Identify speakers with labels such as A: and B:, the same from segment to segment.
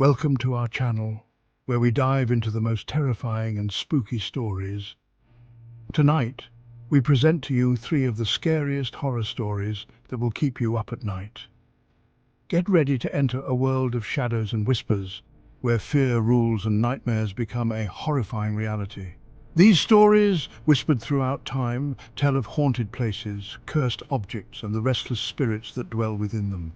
A: Welcome to our channel, where we dive into the most terrifying and spooky stories. Tonight, we present to you three of the scariest horror stories that will keep you up at night. Get ready to enter a world of shadows and whispers, where fear rules and nightmares become a horrifying reality. These stories, whispered throughout time, tell of haunted places, cursed objects, and the restless spirits that dwell within them.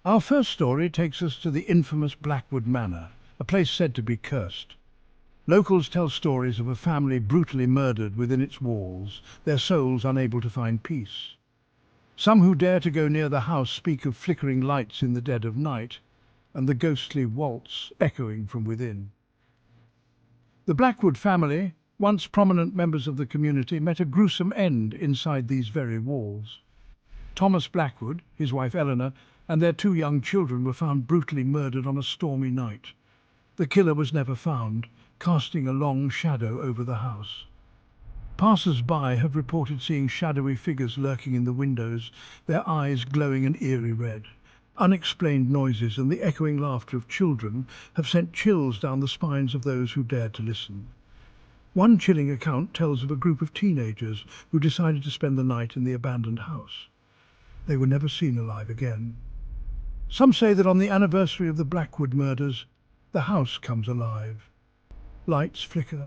A: Our first story takes us to the infamous Blackwood Manor, a place said to be cursed. Locals tell stories of a family brutally murdered within its walls, their souls unable to find peace. Some who dare to go near the house speak of flickering lights in the dead of night, and the ghostly waltz echoing from within. The Blackwood family, once prominent members of the community, met a gruesome end inside these very walls. Thomas Blackwood, his wife Eleanor, and their two young children were found brutally murdered on a stormy night. The killer was never found, casting a long shadow over the house. Passers-by have reported seeing shadowy figures lurking in the windows, their eyes glowing an eerie red. Unexplained noises and the echoing laughter of children have sent chills down the spines of those who dared to listen. One chilling account tells of a group of teenagers who decided to spend the night in the abandoned house. They were never seen alive again. Some say that on the anniversary of the Blackwood murders, the house comes alive. Lights flicker,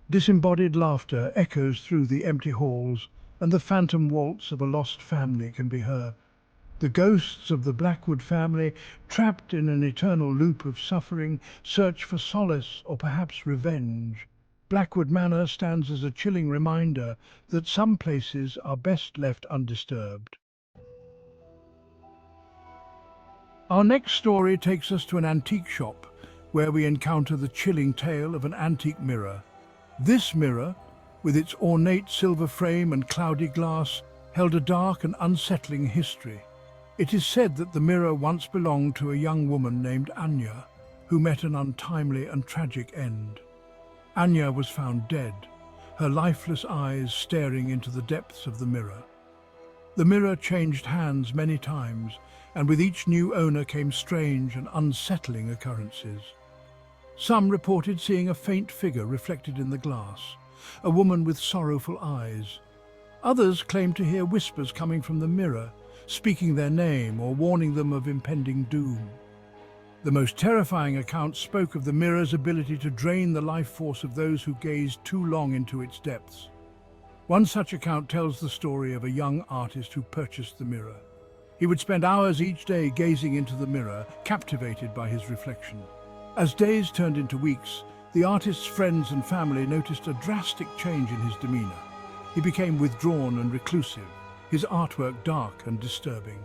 A: disembodied laughter echoes through the empty halls, and the phantom waltz of a lost family can be heard. The ghosts of the Blackwood family, trapped in an eternal loop of suffering, search for solace or perhaps revenge. Blackwood Manor stands as a chilling reminder that some places are best left undisturbed. Our next story takes us to an antique shop, where we encounter the chilling tale of an antique mirror. This mirror, with its ornate silver frame and cloudy glass, held a dark and unsettling history. It is said that the mirror once belonged to a young woman named Anya, who met an untimely and tragic end. Anya was found dead, her lifeless eyes staring into the depths of the mirror. The mirror changed hands many times, and with each new owner came strange and unsettling occurrences. Some reported seeing a faint figure reflected in the glass, a woman with sorrowful eyes. Others claimed to hear whispers coming from the mirror, speaking their name or warning them of impending doom. The most terrifying accounts spoke of the mirror's ability to drain the life force of those who gazed too long into its depths. One such account tells the story of a young artist who purchased the mirror. He would spend hours each day gazing into the mirror, captivated by his reflection. As days turned into weeks, the artist's friends and family noticed a drastic change in his demeanor. He became withdrawn and reclusive, his artwork dark and disturbing.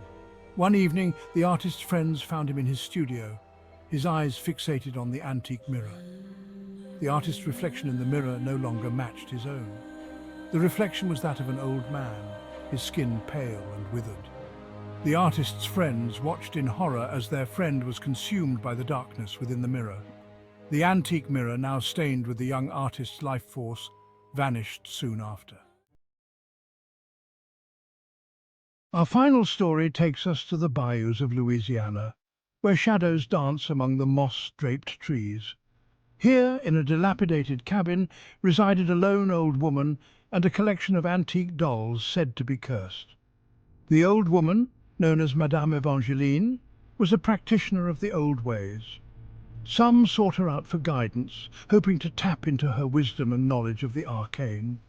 A: One evening, the artist's friends found him in his studio, his eyes fixated on the antique mirror. The artist's reflection in the mirror no longer matched his own. The reflection was that of an old man, his skin pale and withered. The artist's friends watched in horror as their friend was consumed by the darkness within the mirror. The antique mirror, now stained with the young artist's life force, vanished soon after. Our final story takes us to the bayous of Louisiana, where shadows dance among the moss-draped trees. Here, in a dilapidated cabin, resided a lone old woman and a collection of antique dolls said to be cursed. The old woman, known as Madame Evangeline, was a practitioner of the old ways. Some sought her out for guidance, hoping to tap into her wisdom and knowledge of the arcane.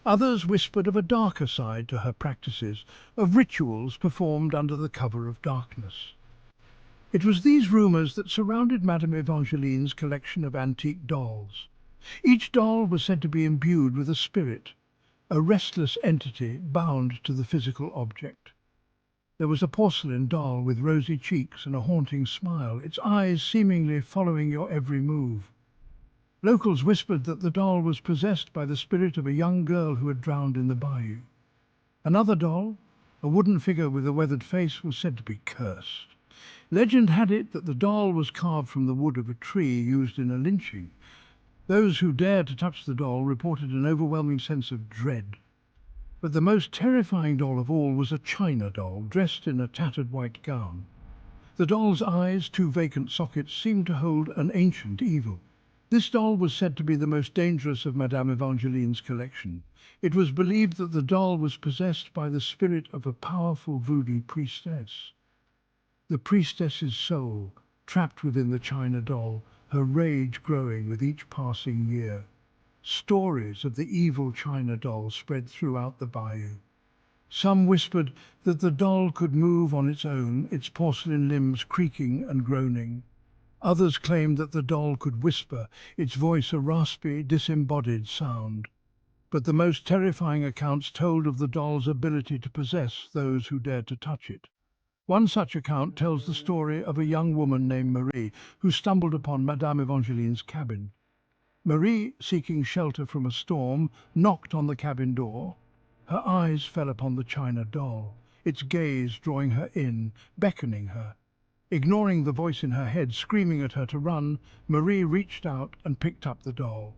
A: Others whispered of a darker side to her practices, of rituals performed under the cover of darkness. It was these rumors that surrounded Madame Evangeline's collection of antique dolls. Each doll was said to be imbued with a spirit, a restless entity bound to the physical object. There was a porcelain doll with rosy cheeks and a haunting smile, its eyes seemingly following your every move. Locals whispered that the doll was possessed by the spirit of a young girl who had drowned in the bayou. Another doll, a wooden figure with a weathered face, was said to be cursed. Legend had it that the doll was carved from the wood of a tree used in a lynching. Those who dared to touch the doll reported an overwhelming sense of dread. But the most terrifying doll of all was a china doll dressed in a tattered white gown. The doll's eyes, two vacant sockets, seemed to hold an ancient evil. This doll was said to be the most dangerous of Madame Evangeline's collection. It was believed that the doll was possessed by the spirit of a powerful voodoo priestess. The priestess's soul, trapped within the china doll, her rage growing with each passing year. Stories of the evil china doll spread throughout the bayou. Some whispered that the doll could move on its own, its porcelain limbs creaking and groaning. Others claimed that the doll could whisper, its voice a raspy, disembodied sound. But the most terrifying accounts told of the doll's ability to possess those who dared to touch it. One such account tells the story of a young woman named Marie who stumbled upon Madame Evangeline's cabin. Marie, seeking shelter from a storm, knocked on the cabin door. Her eyes fell upon the china doll, its gaze drawing her in, beckoning her. Ignoring the voice in her head screaming at her to run, Marie reached out and picked up the doll.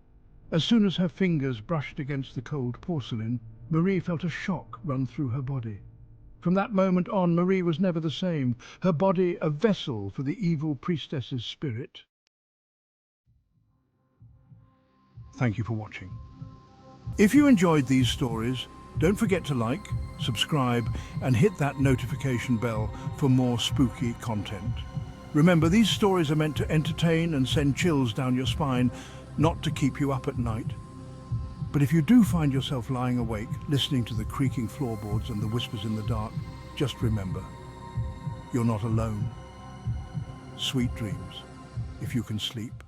A: As soon as her fingers brushed against the cold porcelain, Marie felt a shock run through her body. From that moment on, Marie was never the same, her body a vessel for the evil priestess's spirit. Thank you for watching. If you enjoyed these stories, don't forget to like, subscribe, and hit that notification bell for more spooky content. Remember, these stories are meant to entertain and send chills down your spine, not to keep you up at night. But if you do find yourself lying awake, listening to the creaking floorboards and the whispers in the dark, just remember, you're not alone. Sweet dreams, if you can sleep.